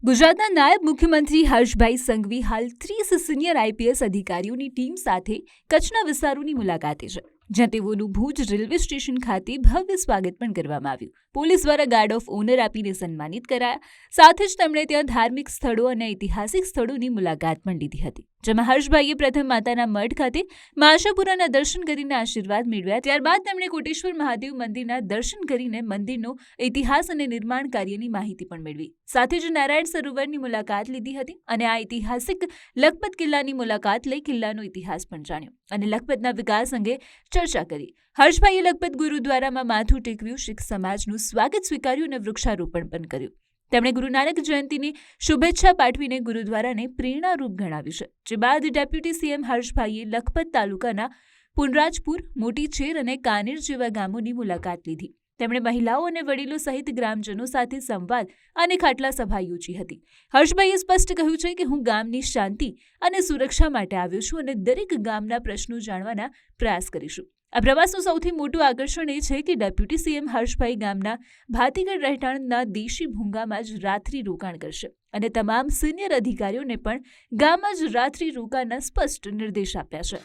ગુજરાતના નાયબ મુખ્યમંત્રી હર્ષભાઈ સંઘવી હાલ 30 સિનિયર આઈપીએસ અધિકારીઓની ટીમ સાથે કચ્છના વિસ્તારોની મુલાકાતે છે, જ્યાં તેઓનું ભુજ રેલવે સ્ટેશન ખાતે ભવ્ય સ્વાગત પણ કરવામાં આવ્યું. પોલીસ દ્વારા ગાર્ડ ઓફ ઓનર આપીને સન્માનિત કરાયા. સાથે જ તેમણે ત્યાં ધાર્મિક સ્થળો અને ઐતિહાસિક સ્થળોની મુલાકાત પણ લીધી હતી, જેમાં હર્ષભાઈએ પ્રથમ માતાના મઢ ખાતે મા આશાપુરાના દર્શન કરીને આશીર્વાદ મેળવ્યા. ત્યારબાદ તેમણે કોટેશ્વર મહાદેવ મંદિરના દર્શન કરીને મંદિરનો ઇતિહાસ અને નિર્માણ કાર્યની માહિતી પણ મેળવી. સાથે જ નારાયણ સરોવરની મુલાકાત લીધી હતી અને આ ઐતિહાસિક લખપત કિલ્લાની મુલાકાત લઈ કિલ્લાનો ઇતિહાસ પણ જાણ્યો અને લખપતના વિકાસ અંગે ચર્ચા કરી. હર્ષભાઈએ લખપત ગુરુદ્વારામાં માથું ટેકવ્યું, શીખ સમાજનું સ્વાગત સ્વીકાર્યું અને વૃક્ષારોપણ પણ કર્યું. તેમણે ગુરુ નાનક જયંતિની શુભેચ્છા પાઠવીને ગુરુદ્વારાને પ્રેરણારૂપ ગણાવ્યું છે. જે બાદ ડેપ્યુટી સીએમ હર્ષભાઈએ લખપત તાલુકાના પુનરાજપુર, મોટી ચેર અને કાનેર જેવા ગામોની મુલાકાત લીધી. તેમણે મહિલાઓ અને વડીલો સહિત ગ્રામજનો સાથે સંવાદ અને ખાટલા સભા યોજી હતી. હર્ષભાઈએ સ્પષ્ટ કહ્યું છે કે હું ગામની શાંતિ અને સુરક્ષા માટે આવ્યો છું અને દરેક ગામના પ્રશ્નો જાણવાના પ્રયાસ કરીશું. આ પ્રવાસનું સૌથી મોટું આકર્ષણ એ છે કે ડેપ્યુટી સીએમ હર્ષભાઈ ગામના ભાતીગઢ રહેઠાણના દેશી ભૂંગામાં જ રાત્રિ રોકાણ કરશે અને તમામ સિનિયર અધિકારીઓને પણ ગામમાં જ રાત્રિ રોકાણના સ્પષ્ટ નિર્દેશ આપ્યા છે.